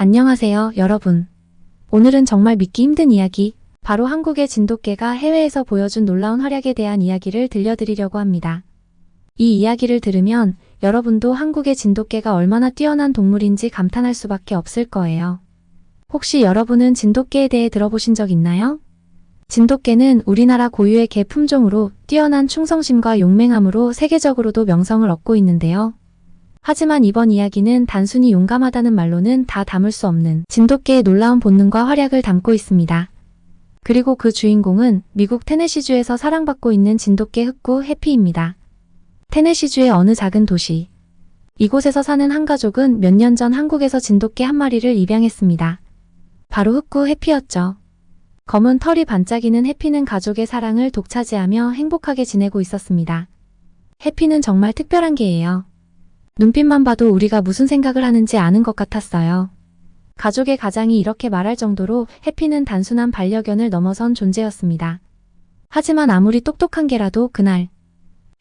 안녕하세요, 여러분. 오늘은 정말 믿기 힘든 이야기, 바로 한국의 진돗개가 해외에서 보여준 놀라운 활약에 대한 이야기를 들려드리려고 합니다. 이 이야기를 들으면 여러분도 한국의 진돗개가 얼마나 뛰어난 동물인지 감탄할 수밖에 없을 거예요. 혹시 여러분은 진돗개에 대해 들어보신 적 있나요? 진돗개는 우리나라 고유의 개 품종으로 뛰어난 충성심과 용맹함으로 세계적으로도 명성을 얻고 있는데요. 하지만 이번 이야기는 단순히 용감하다는 말로는 다 담을 수 없는 진돗개의 놀라운 본능과 활약을 담고 있습니다. 그리고 그 주인공은 미국 테네시주에서 사랑받고 있는 진돗개 흑구 해피입니다. 테네시주의 어느 작은 도시. 이곳에서 사는 한 가족은 몇 년 전 한국에서 진돗개 한 마리를 입양했습니다. 바로 흑구 해피였죠. 검은 털이 반짝이는 해피는 가족의 사랑을 독차지하며 행복하게 지내고 있었습니다. 해피는 정말 특별한 개예요. 눈빛만 봐도 우리가 무슨 생각을 하는지 아는 것 같았어요. 가족의 가장이 이렇게 말할 정도로 해피는 단순한 반려견을 넘어선 존재였습니다. 하지만 아무리 똑똑한 개라도 그날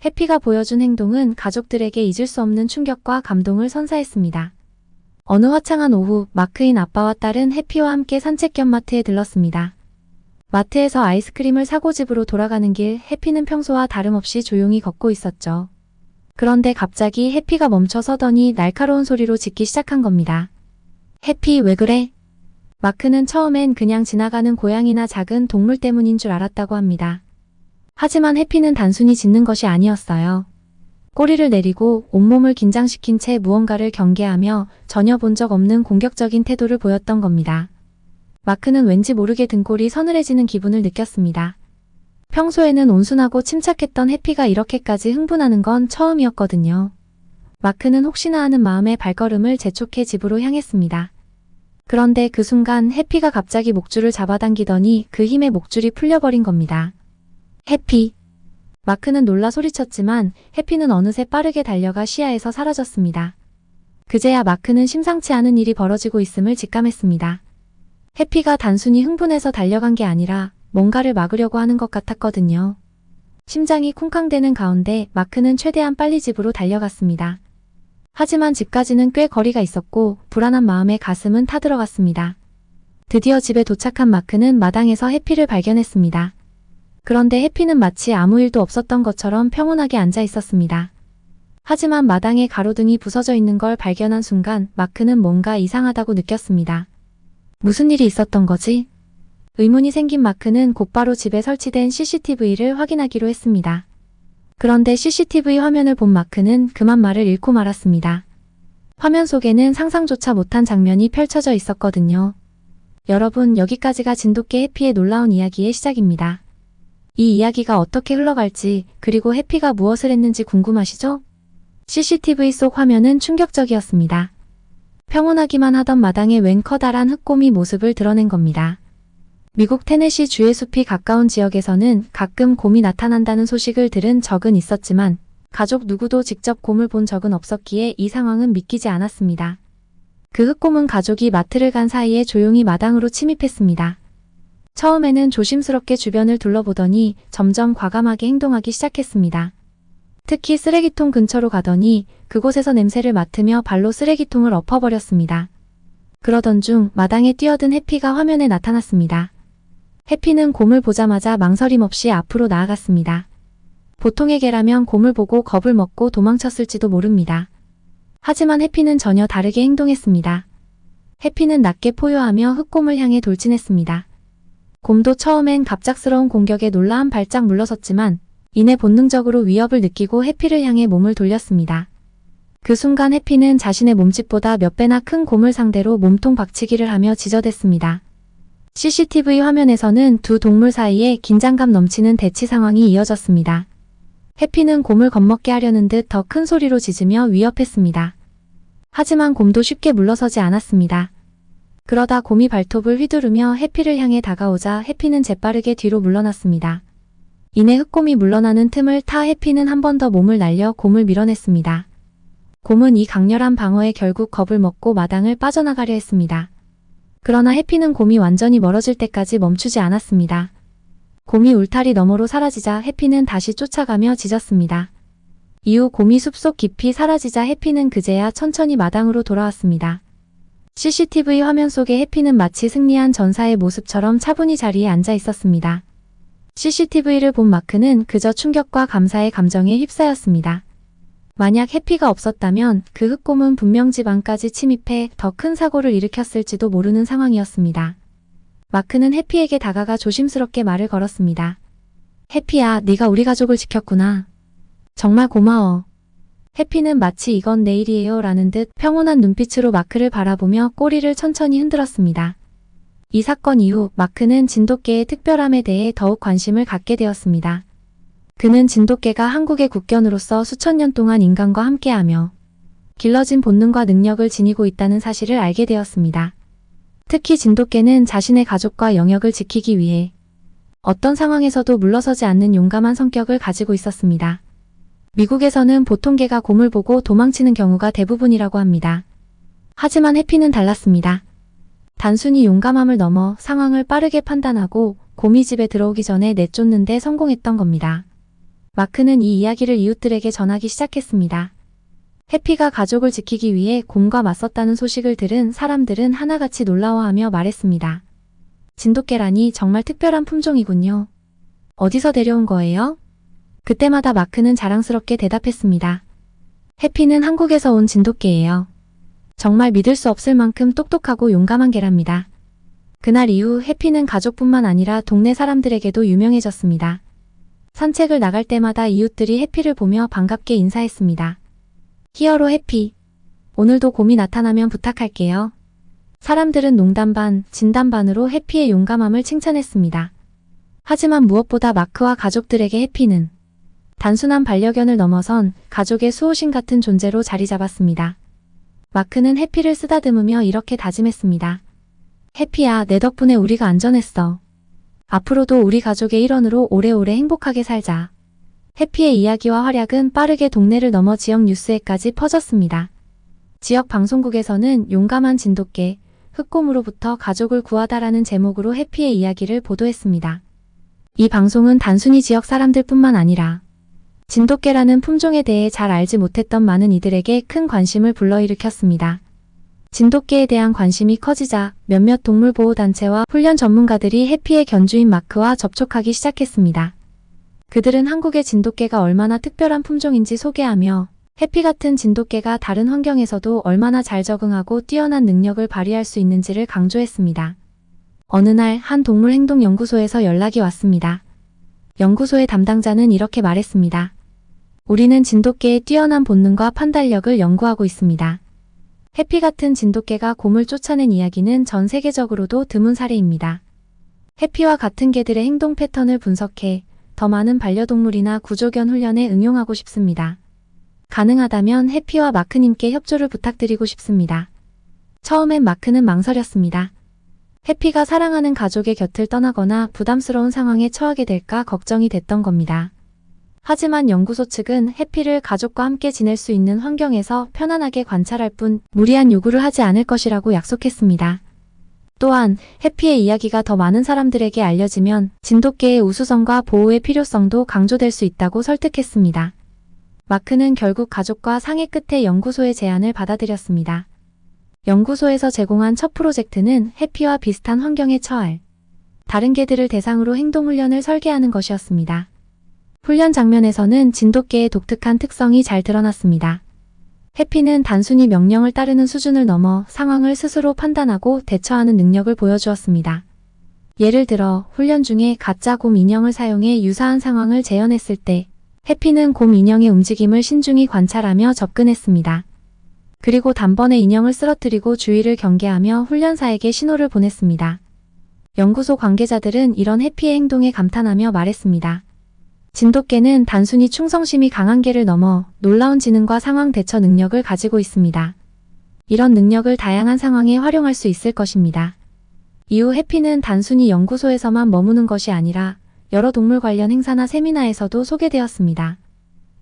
해피가 보여준 행동은 가족들에게 잊을 수 없는 충격과 감동을 선사했습니다. 어느 화창한 오후, 마크인 아빠와 딸은 해피와 함께 산책 겸 마트에 들렀습니다. 마트에서 아이스크림을 사고 집으로 돌아가는 길, 해피는 평소와 다름없이 조용히 걷고 있었죠. 그런데 갑자기 해피가 멈춰 서더니 날카로운 소리로 짖기 시작한 겁니다. 해피, 왜 그래? 마크는 처음엔 그냥 지나가는 고양이나 작은 동물 때문인 줄 알았다고 합니다. 하지만 해피는 단순히 짖는 것이 아니었어요. 꼬리를 내리고 온몸을 긴장시킨 채 무언가를 경계하며 전혀 본 적 없는 공격적인 태도를 보였던 겁니다. 마크는 왠지 모르게 등골이 서늘해지는 기분을 느꼈습니다. 평소에는 온순하고 침착했던 해피가 이렇게까지 흥분하는 건 처음이었거든요. 마크는 혹시나 하는 마음에 발걸음을 재촉해 집으로 향했습니다. 그런데 그 순간 해피가 갑자기 목줄을 잡아당기더니 그 힘에 목줄이 풀려버린 겁니다. 해피! 마크는 놀라 소리쳤지만 해피는 어느새 빠르게 달려가 시야에서 사라졌습니다. 그제야 마크는 심상치 않은 일이 벌어지고 있음을 직감했습니다. 해피가 단순히 흥분해서 달려간 게 아니라 뭔가를 막으려고 하는 것 같았거든요. 심장이 쿵쾅대는 가운데 마크는 최대한 빨리 집으로 달려갔습니다. 하지만 집까지는 꽤 거리가 있었고 불안한 마음에 가슴은 타들어갔습니다. 드디어 집에 도착한 마크는 마당에서 해피를 발견했습니다. 그런데 해피는 마치 아무 일도 없었던 것처럼 평온하게 앉아 있었습니다. 하지만 마당에 가로등이 부서져 있는 걸 발견한 순간 마크는 뭔가 이상하다고 느꼈습니다. 무슨 일이 있었던 거지? 의문이 생긴 마크는 곧바로 집에 설치된 CCTV를 확인하기로 했습니다. 그런데 CCTV 화면을 본 마크는 그만 말을 잃고 말았습니다. 화면 속에는 상상조차 못한 장면이 펼쳐져 있었거든요. 여러분, 여기까지가 진돗개 해피의 놀라운 이야기의 시작입니다. 이 이야기가 어떻게 흘러갈지, 그리고 해피가 무엇을 했는지 궁금하시죠? CCTV 속 화면은 충격적이었습니다. 평온하기만 하던 마당에 웬 커다란 흑곰이 모습을 드러낸 겁니다. 미국 테네시 주의 숲이 가까운 지역에서는 가끔 곰이 나타난다는 소식을 들은 적은 있었지만 가족 누구도 직접 곰을 본 적은 없었기에 이 상황은 믿기지 않았습니다. 그 흑곰은 가족이 마트를 간 사이에 조용히 마당으로 침입했습니다. 처음에는 조심스럽게 주변을 둘러보더니 점점 과감하게 행동하기 시작했습니다. 특히 쓰레기통 근처로 가더니 그곳에서 냄새를 맡으며 발로 쓰레기통을 엎어버렸습니다. 그러던 중 마당에 뛰어든 해피가 화면에 나타났습니다. 해피는 곰을 보자마자 망설임 없이 앞으로 나아갔습니다. 보통의 개라면 곰을 보고 겁을 먹고 도망쳤을지도 모릅니다. 하지만 해피는 전혀 다르게 행동했습니다. 해피는 낮게 포효하며 흑곰을 향해 돌진했습니다. 곰도 처음엔 갑작스러운 공격에 놀라 한 발짝 물러섰지만 이내 본능적으로 위협을 느끼고 해피를 향해 몸을 돌렸습니다. 그 순간 해피는 자신의 몸집보다 몇 배나 큰 곰을 상대로 몸통 박치기를 하며 지저댔습니다. CCTV 화면에서는 두 동물 사이에 긴장감 넘치는 대치 상황이 이어졌습니다. 해피는 곰을 겁먹게 하려는 듯 더 큰 소리로 짖으며 위협했습니다. 하지만 곰도 쉽게 물러서지 않았습니다. 그러다 곰이 발톱을 휘두르며 해피를 향해 다가오자 해피는 재빠르게 뒤로 물러났습니다. 이내 흑곰이 물러나는 틈을 타 해피는 한 번 더 몸을 날려 곰을 밀어냈습니다. 곰은 이 강렬한 방어에 결국 겁을 먹고 마당을 빠져나가려 했습니다. 그러나 해피는 곰이 완전히 멀어질 때까지 멈추지 않았습니다. 곰이 울타리 너머로 사라지자 해피는 다시 쫓아가며 짖었습니다. 이후 곰이 숲속 깊이 사라지자 해피는 그제야 천천히 마당으로 돌아왔습니다. CCTV 화면 속의 해피는 마치 승리한 전사의 모습처럼 차분히 자리에 앉아 있었습니다. CCTV를 본 마크는 그저 충격과 감사의 감정에 휩싸였습니다. 만약 해피가 없었다면 그 흑곰은 분명 집 안까지 침입해 더 큰 사고를 일으켰을지도 모르는 상황이었습니다. 마크는 해피에게 다가가 조심스럽게 말을 걸었습니다. 해피야, 네가 우리 가족을 지켰구나. 정말 고마워. 해피는 마치 이건 내일이에요 라는 듯 평온한 눈빛으로 마크를 바라보며 꼬리를 천천히 흔들었습니다. 이 사건 이후 마크는 진돗개의 특별함에 대해 더욱 관심을 갖게 되었습니다. 그는 진돗개가 한국의 국견으로서 수천 년 동안 인간과 함께하며 길러진 본능과 능력을 지니고 있다는 사실을 알게 되었습니다. 특히 진돗개는 자신의 가족과 영역을 지키기 위해 어떤 상황에서도 물러서지 않는 용감한 성격을 가지고 있었습니다. 미국에서는 보통 개가 곰을 보고 도망치는 경우가 대부분이라고 합니다. 하지만 해피는 달랐습니다. 단순히 용감함을 넘어 상황을 빠르게 판단하고 곰이 집에 들어오기 전에 내쫓는 데 성공했던 겁니다. 마크는 이 이야기를 이웃들에게 전하기 시작했습니다. 해피가 가족을 지키기 위해 곰과 맞섰다는 소식을 들은 사람들은 하나같이 놀라워하며 말했습니다. 진돗개라니 정말 특별한 품종이군요. 어디서 데려온 거예요? 그때마다 마크는 자랑스럽게 대답했습니다. 해피는 한국에서 온 진돗개예요. 정말 믿을 수 없을 만큼 똑똑하고 용감한 개랍니다. 그날 이후 해피는 가족뿐만 아니라 동네 사람들에게도 유명해졌습니다. 산책을 나갈 때마다 이웃들이 해피를 보며 반갑게 인사했습니다. 히어로 해피. 오늘도 곰이 나타나면 부탁할게요. 사람들은 농담 반, 진담 반으로 해피의 용감함을 칭찬했습니다. 하지만 무엇보다 마크와 가족들에게 해피는 단순한 반려견을 넘어선 가족의 수호신 같은 존재로 자리 잡았습니다. 마크는 해피를 쓰다듬으며 이렇게 다짐했습니다. 해피야, 내 덕분에 우리가 안전했어. 앞으로도 우리 가족의 일원으로 오래오래 행복하게 살자. 해피의 이야기와 활약은 빠르게 동네를 넘어 지역 뉴스에까지 퍼졌습니다. 지역 방송국에서는 용감한 진돗개, 흑곰으로부터 가족을 구하다라는 제목으로 해피의 이야기를 보도했습니다. 이 방송은 단순히 지역 사람들뿐만 아니라 진돗개라는 품종에 대해 잘 알지 못했던 많은 이들에게 큰 관심을 불러일으켰습니다. 진돗개에 대한 관심이 커지자 몇몇 동물보호단체와 훈련 전문가들이 해피의 견주인 마크와 접촉하기 시작했습니다. 그들은 한국의 진돗개가 얼마나 특별한 품종인지 소개하며 해피 같은 진돗개가 다른 환경에서도 얼마나 잘 적응하고 뛰어난 능력을 발휘할 수 있는지를 강조했습니다. 어느 날 한 동물행동연구소에서 연락이 왔습니다. 연구소의 담당자는 이렇게 말했습니다. 우리는 진돗개의 뛰어난 본능과 판단력을 연구하고 있습니다. 해피 같은 진돗개가 곰을 쫓아낸 이야기는 전 세계적으로도 드문 사례입니다. 해피와 같은 개들의 행동 패턴을 분석해 더 많은 반려동물이나 구조견 훈련에 응용하고 싶습니다. 가능하다면 해피와 마크님께 협조를 부탁드리고 싶습니다. 처음엔 마크는 망설였습니다. 해피가 사랑하는 가족의 곁을 떠나거나 부담스러운 상황에 처하게 될까 걱정이 됐던 겁니다. 하지만 연구소 측은 해피를 가족과 함께 지낼 수 있는 환경에서 편안하게 관찰할 뿐 무리한 요구를 하지 않을 것이라고 약속했습니다. 또한 해피의 이야기가 더 많은 사람들에게 알려지면 진돗개의 우수성과 보호의 필요성도 강조될 수 있다고 설득했습니다. 마크는 결국 가족과 상의 끝에 연구소의 제안을 받아들였습니다. 연구소에서 제공한 첫 프로젝트는 해피와 비슷한 환경에 처할 다른 개들을 대상으로 행동훈련을 설계하는 것이었습니다. 훈련 장면에서는 진돗개의 독특한 특성이 잘 드러났습니다. 해피는 단순히 명령을 따르는 수준을 넘어 상황을 스스로 판단하고 대처하는 능력을 보여주었습니다. 예를 들어 훈련 중에 가짜 곰 인형을 사용해 유사한 상황을 재현했을 때 해피는 곰 인형의 움직임을 신중히 관찰하며 접근했습니다. 그리고 단번에 인형을 쓰러뜨리고 주의를 경계하며 훈련사에게 신호를 보냈습니다. 연구소 관계자들은 이런 해피의 행동에 감탄하며 말했습니다. 진돗개는 단순히 충성심이 강한 개를 넘어 놀라운 지능과 상황 대처 능력을 가지고 있습니다. 이런 능력을 다양한 상황에 활용할 수 있을 것입니다. 이후 해피는 단순히 연구소에서만 머무는 것이 아니라 여러 동물 관련 행사나 세미나에서도 소개되었습니다.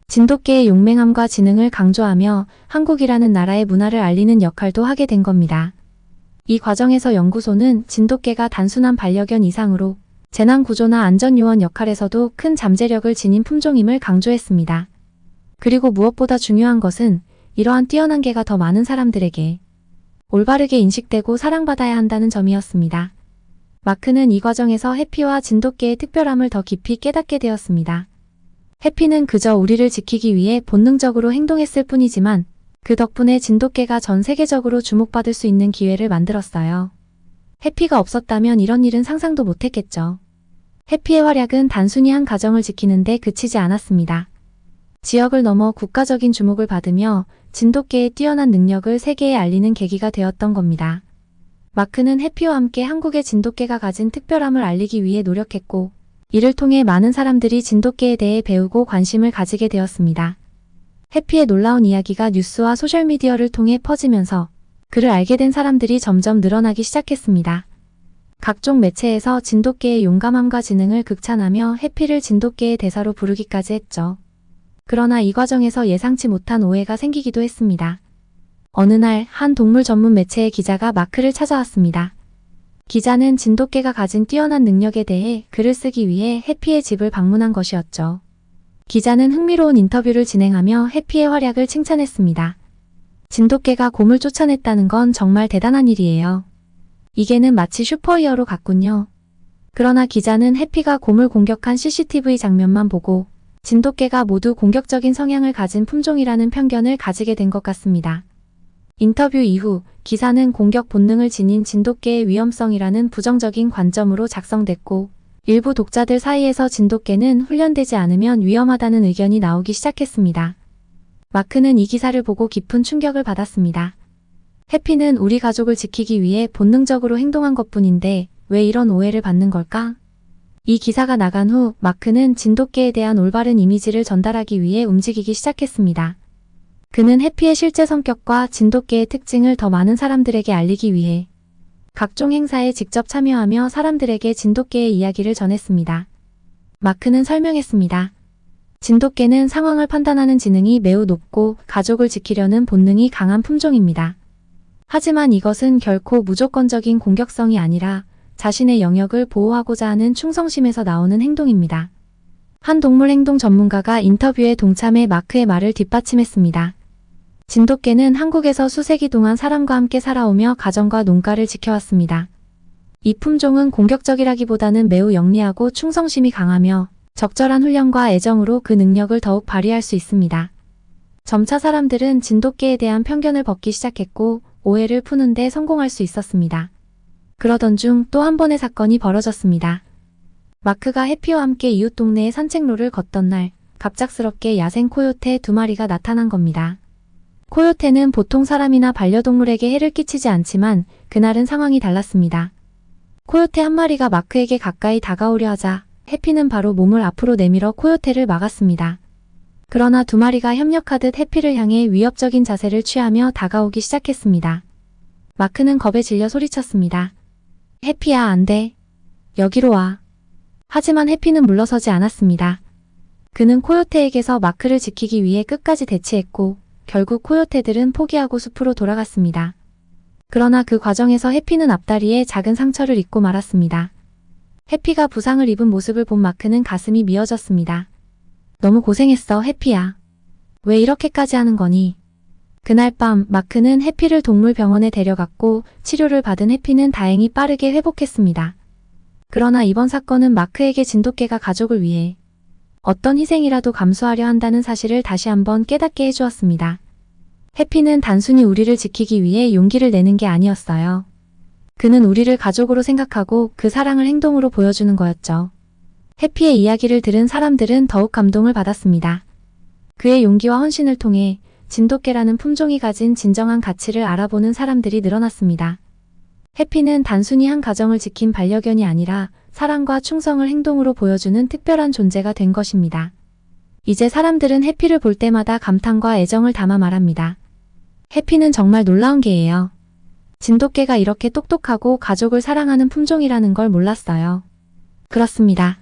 진돗개의 용맹함과 지능을 강조하며 한국이라는 나라의 문화를 알리는 역할도 하게 된 겁니다. 이 과정에서 연구소는 진돗개가 단순한 반려견 이상으로 재난구조나 안전요원 역할에서도 큰 잠재력을 지닌 품종임을 강조했습니다. 그리고 무엇보다 중요한 것은 이러한 뛰어난 개가 더 많은 사람들에게 올바르게 인식되고 사랑받아야 한다는 점이었습니다. 마크는 이 과정에서 해피와 진돗개의 특별함을 더 깊이 깨닫게 되었습니다. 해피는 그저 우리를 지키기 위해 본능적으로 행동했을 뿐이지만 그 덕분에 진돗개가 전 세계적으로 주목받을 수 있는 기회를 만들었어요. 해피가 없었다면 이런 일은 상상도 못했겠죠. 해피의 활약은 단순히 한 가정을 지키는데 그치지 않았습니다. 지역을 넘어 국가적인 주목을 받으며 진돗개의 뛰어난 능력을 세계에 알리는 계기가 되었던 겁니다. 마크는 해피와 함께 한국의 진돗개가 가진 특별함을 알리기 위해 노력했고, 이를 통해 많은 사람들이 진돗개에 대해 배우고 관심을 가지게 되었습니다. 해피의 놀라운 이야기가 뉴스와 소셜미디어를 통해 퍼지면서 그를 알게 된 사람들이 점점 늘어나기 시작했습니다. 각종 매체에서 진돗개의 용감함과 지능을 극찬하며 해피를 진돗개의 대사로 부르기까지 했죠. 그러나 이 과정에서 예상치 못한 오해가 생기기도 했습니다. 어느 날 한 동물 전문 매체의 기자가 마크를 찾아왔습니다. 기자는 진돗개가 가진 뛰어난 능력에 대해 글을 쓰기 위해 해피의 집을 방문한 것이었죠. 기자는 흥미로운 인터뷰를 진행하며 해피의 활약을 칭찬했습니다. 진돗개가 곰을 쫓아냈다는 건 정말 대단한 일이에요. 이게는 마치 슈퍼히어로 같군요. 그러나 기자는 해피가 곰을 공격한 CCTV 장면만 보고 진돗개가 모두 공격적인 성향을 가진 품종이라는 편견을 가지게 된 것 같습니다. 인터뷰 이후 기사는 공격 본능을 지닌 진돗개의 위험성이라는 부정적인 관점으로 작성됐고, 일부 독자들 사이에서 진돗개는 훈련되지 않으면 위험하다는 의견이 나오기 시작했습니다. 마크는 이 기사를 보고 깊은 충격을 받았습니다. 해피는 우리 가족을 지키기 위해 본능적으로 행동한 것뿐인데 왜 이런 오해를 받는 걸까? 이 기사가 나간 후 마크는 진돗개에 대한 올바른 이미지를 전달하기 위해 움직이기 시작했습니다. 그는 해피의 실제 성격과 진돗개의 특징을 더 많은 사람들에게 알리기 위해 각종 행사에 직접 참여하며 사람들에게 진돗개의 이야기를 전했습니다. 마크는 설명했습니다. 진돗개는 상황을 판단하는 지능이 매우 높고 가족을 지키려는 본능이 강한 품종입니다. 하지만 이것은 결코 무조건적인 공격성이 아니라 자신의 영역을 보호하고자 하는 충성심에서 나오는 행동입니다. 한 동물 행동 전문가가 인터뷰에 동참해 마크의 말을 뒷받침했습니다. 진돗개는 한국에서 수세기 동안 사람과 함께 살아오며 가정과 농가를 지켜왔습니다. 이 품종은 공격적이라기보다는 매우 영리하고 충성심이 강하며 적절한 훈련과 애정으로 그 능력을 더욱 발휘할 수 있습니다. 점차 사람들은 진돗개에 대한 편견을 벗기 시작했고 오해를 푸는 데 성공할 수 있었습니다. 그러던 중 또 한 번의 사건이 벌어졌습니다. 마크가 해피와 함께 이웃 동네의 산책로를 걷던 날 갑작스럽게 야생 코요테 2마리가 나타난 겁니다. 코요테는 보통 사람이나 반려동물에게 해를 끼치지 않지만 그날은 상황이 달랐습니다. 코요테 한 마리가 마크에게 가까이 다가오려 하자 해피는 바로 몸을 앞으로 내밀어 코요테를 막았습니다. 그러나 2마리가 협력하듯 해피를 향해 위협적인 자세를 취하며 다가오기 시작했습니다. 마크는 겁에 질려 소리쳤습니다. 해피야, 안 돼. 여기로 와. 하지만 해피는 물러서지 않았습니다. 그는 코요테에게서 마크를 지키기 위해 끝까지 대치했고 결국 코요테들은 포기하고 숲으로 돌아갔습니다. 그러나 그 과정에서 해피는 앞다리에 작은 상처를 입고 말았습니다. 해피가 부상을 입은 모습을 본 마크는 가슴이 미어졌습니다. 너무 고생했어, 해피야. 왜 이렇게까지 하는 거니? 그날 밤 마크는 해피를 동물병원에 데려갔고 치료를 받은 해피는 다행히 빠르게 회복했습니다. 그러나 이번 사건은 마크에게 진돗개가 가족을 위해 어떤 희생이라도 감수하려 한다는 사실을 다시 한번 깨닫게 해주었습니다. 해피는 단순히 우리를 지키기 위해 용기를 내는 게 아니었어요. 그는 우리를 가족으로 생각하고 그 사랑을 행동으로 보여주는 거였죠. 해피의 이야기를 들은 사람들은 더욱 감동을 받았습니다. 그의 용기와 헌신을 통해 진돗개라는 품종이 가진 진정한 가치를 알아보는 사람들이 늘어났습니다. 해피는 단순히 한 가정을 지킨 반려견이 아니라 사랑과 충성을 행동으로 보여주는 특별한 존재가 된 것입니다. 이제 사람들은 해피를 볼 때마다 감탄과 애정을 담아 말합니다. 해피는 정말 놀라운 개예요. 진돗개가 이렇게 똑똑하고 가족을 사랑하는 품종이라는 걸 몰랐어요. 그렇습니다.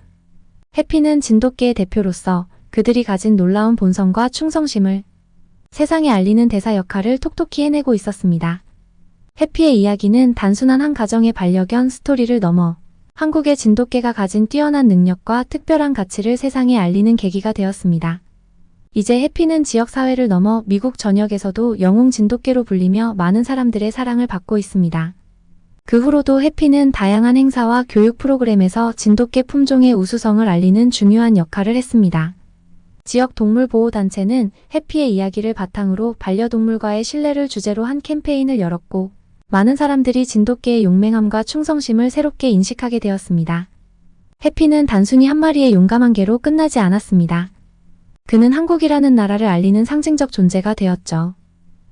해피는 진돗개의 대표로서 그들이 가진 놀라운 본성과 충성심을 세상에 알리는 대사 역할을 톡톡히 해내고 있었습니다. 해피의 이야기는 단순한 한 가정의 반려견 스토리를 넘어 한국의 진돗개가 가진 뛰어난 능력과 특별한 가치를 세상에 알리는 계기가 되었습니다. 이제 해피는 지역 사회를 넘어 미국 전역에서도 영웅 진돗개로 불리며 많은 사람들의 사랑을 받고 있습니다. 그 후로도 해피는 다양한 행사와 교육 프로그램에서 진돗개 품종의 우수성을 알리는 중요한 역할을 했습니다. 지역 동물보호단체는 해피의 이야기를 바탕으로 반려동물과의 신뢰를 주제로 한 캠페인을 열었고, 많은 사람들이 진돗개의 용맹함과 충성심을 새롭게 인식하게 되었습니다. 해피는 단순히 한 마리의 용감한 개로 끝나지 않았습니다. 그는 한국이라는 나라를 알리는 상징적 존재가 되었죠.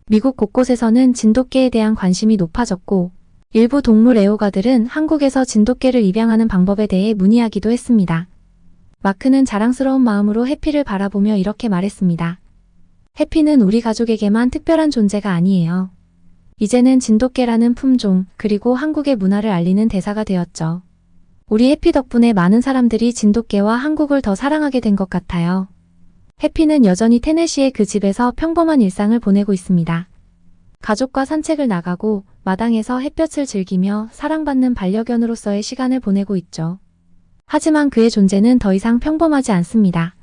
미국 곳곳에서는 진돗개에 대한 관심이 높아졌고, 일부 동물 애호가들은 한국에서 진돗개를 입양하는 방법에 대해 문의하기도 했습니다. 마크는 자랑스러운 마음으로 해피를 바라보며 이렇게 말했습니다. 해피는 우리 가족에게만 특별한 존재가 아니에요. 이제는 진돗개라는 품종, 그리고 한국의 문화를 알리는 대사가 되었죠. 우리 해피 덕분에 많은 사람들이 진돗개와 한국을 더 사랑하게 된 것 같아요. 해피는 여전히 테네시의 그 집에서 평범한 일상을 보내고 있습니다. 가족과 산책을 나가고 마당에서 햇볕을 즐기며 사랑받는 반려견으로서의 시간을 보내고 있죠. 하지만 그의 존재는 더 이상 평범하지 않습니다.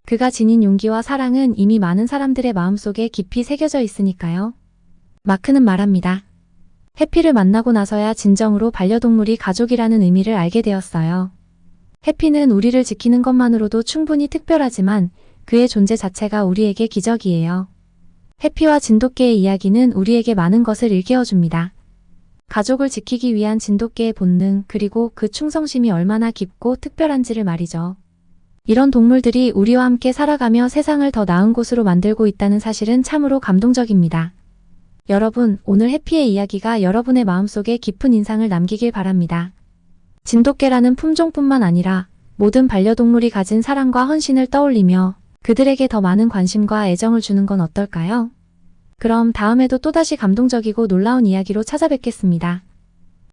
그가 지닌 용기와 사랑은 이미 많은 사람들의 마음속에 깊이 새겨져 있으니까요. 마크는 말합니다. 해피를 만나고 나서야 진정으로 반려동물이 가족이라는 의미를 알게 되었어요. 해피는 우리를 지키는 것만으로도 충분히 특별하지만 그의 존재 자체가 우리에게 기적이에요. 해피와 진돗개의 이야기는 우리에게 많은 것을 일깨워줍니다. 가족을 지키기 위한 진돗개의 본능, 그리고 그 충성심이 얼마나 깊고 특별한지를 말이죠. 이런 동물들이 우리와 함께 살아가며 세상을 더 나은 곳으로 만들고 있다는 사실은 참으로 감동적입니다. 여러분, 오늘 해피의 이야기가 여러분의 마음속에 깊은 인상을 남기길 바랍니다. 진돗개라는 품종뿐만 아니라 모든 반려동물이 가진 사랑과 헌신을 떠올리며 그들에게 더 많은 관심과 애정을 주는 건 어떨까요? 그럼 다음에도 또다시 감동적이고 놀라운 이야기로 찾아뵙겠습니다.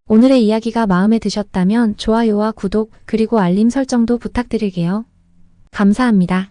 오늘의 이야기가 마음에 드셨다면 좋아요와 구독, 그리고 알림 설정도 부탁드릴게요. 감사합니다.